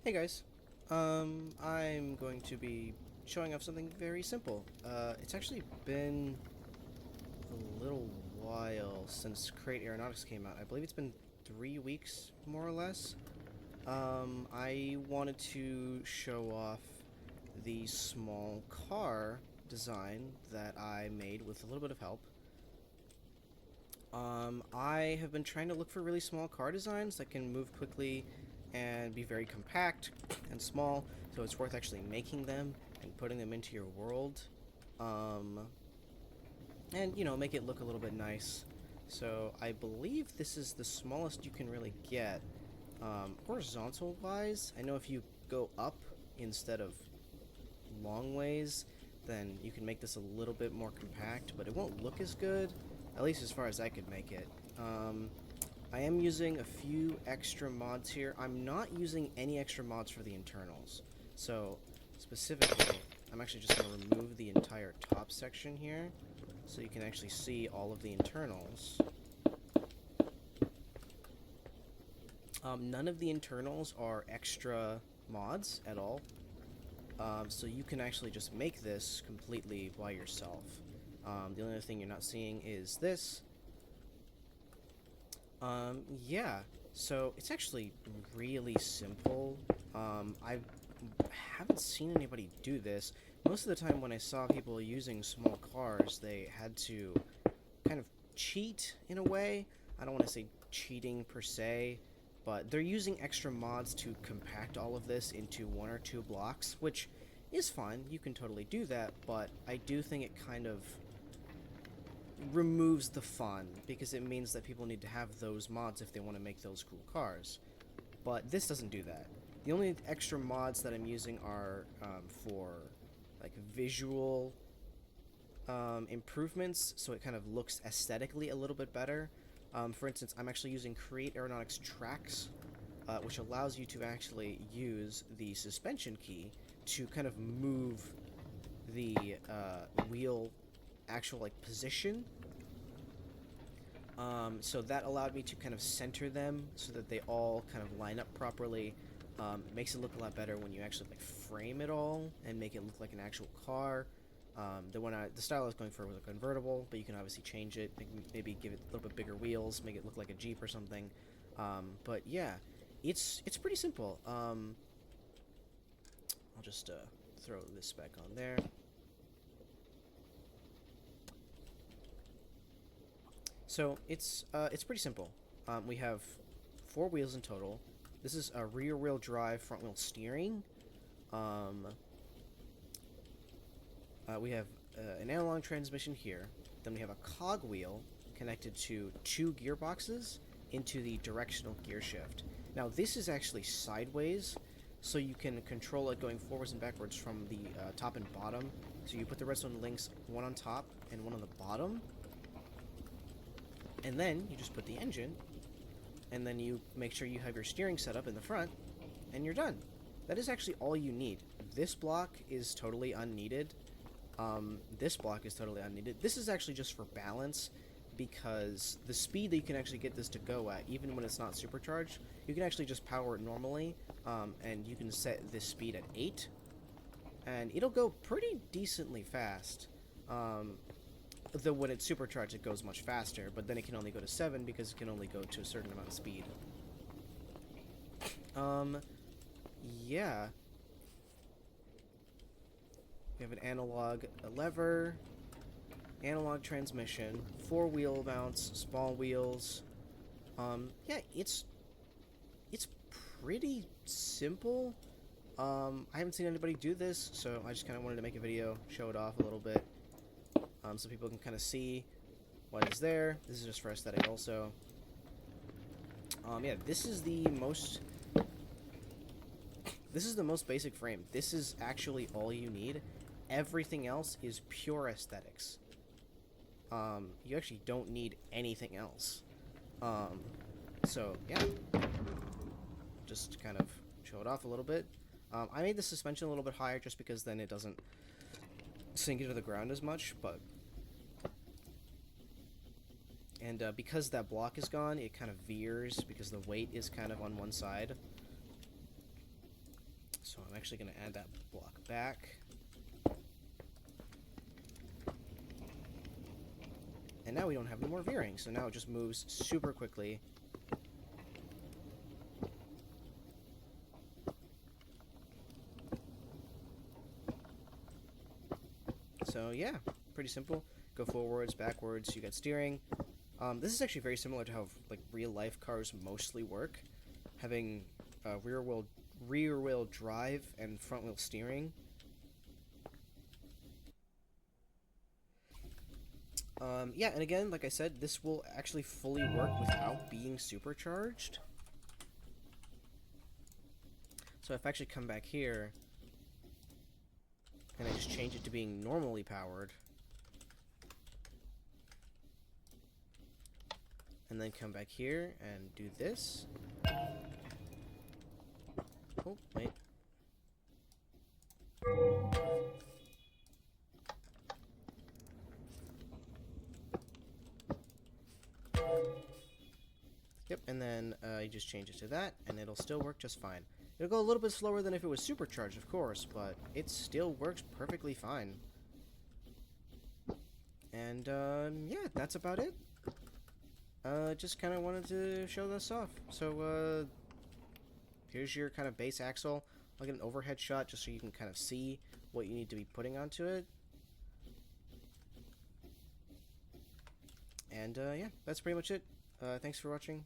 Hey guys, I'm going to be showing off something very simple. It's actually been a little while since Create Aeronautics came out. I believe it's been 3 weeks, more or less. I wanted to show off the small car design that I made with a little bit of help. I have been trying to look for really small car designs that can move quickly and be very compact and small, so it's worth actually making them and putting them into your world. Um, and, make it look a little bit nice. So I believe this is the smallest you can really get. Horizontal-wise, I know if you go up instead of long ways, then you can make this a little bit more compact, but it won't look as good, at least as far as I could make it. I am using a few extra mods here. I'm not using any extra mods for the internals. So, specifically, I'm actually just going to remove the entire top section here, so you can actually see all of the internals. None of the internals are extra mods at all. So you can actually just make this completely by yourself. The only other thing you're not seeing is this. Yeah, so it's actually really simple. I haven't seen anybody do this. Most of the time when I saw people using small cars, they had to kind of cheat in a way. I don't want to say cheating per se, but they're using extra mods to compact all of this into one or two blocks, which is fine. You can totally do that, but I do think it kind of removes the fun because it means that people need to have those mods if they want to make those cool cars. But this doesn't do that. The only extra mods that I'm using are for like visual improvements, so it kind of looks aesthetically a little bit better. For instance, I'm actually using Create Aeronautics Tracks, which allows you to actually use the suspension key to kind of move the wheel actual like position. So that allowed me to kind of center them so that they all kind of line up properly. It makes it look a lot better when you actually like frame it all and make it look like an actual car. The style I was going for was a convertible, but you can obviously change it, maybe give it a little bit bigger wheels, make it look like a Jeep or something. But yeah, it's pretty simple. I'll just throw this back on there. So it's pretty simple. We have 4 wheels in total. This is a rear-wheel drive, front-wheel steering. Um, we have an analog transmission here. Then we have a cog wheel connected to 2 gearboxes into the directional gear shift. Now this is actually sideways, so you can control it going forwards and backwards from the top and bottom. So you put the redstone links, one on top and one on the bottom. And then you just put the engine, and then you make sure you have your steering set up in the front, and you're done. That is actually all you need. This block is totally unneeded. This block is totally unneeded. This is actually just for balance, because the speed that you can actually get this to go at, even when it's not supercharged, you can actually just power it normally, and you can set this speed at 8, and it'll go pretty decently fast. Though when it's supercharged, it goes much faster, but then it can only go to 7 because it can only go to a certain amount of speed. Yeah. We have an analog lever, analog transmission, 4 wheel mounts, small wheels. Yeah, it's pretty simple. I haven't seen anybody do this, so I just kind of wanted to make a video, show it off a little bit. So people can kind of see what is there. This is just for aesthetic also. Yeah, this is the most basic frame. This is actually all you need. Everything else is pure aesthetics. You actually don't need anything else. So yeah, just kind of show it off a little bit. I made the suspension a little bit higher just because then it doesn't sink into the ground as much, but and because that block is gone, it kind of veers because the weight is kind of on one side. So I'm actually going to add that block back. And now we don't have any more veering, so now it just moves super quickly. So yeah, pretty simple. Go forwards, backwards, you got steering. This is actually very similar to how like real life cars mostly work, having rear wheel drive and front wheel steering. Yeah, and again, like I said, this will actually fully work without being supercharged. So if I actually come back here and I just change it to being normally powered, and then come back here and do this. Oh, wait. Yep, and then you just change it to that, and it'll still work just fine. It'll go a little bit slower than if it was supercharged, of course, but it still works perfectly fine. And, yeah, that's about it. Just kind of wanted to show this off. So, here's your kind of base axle. I'll get an overhead shot just so you can kind of see what you need to be putting onto it. And, yeah, that's pretty much it. Thanks for watching.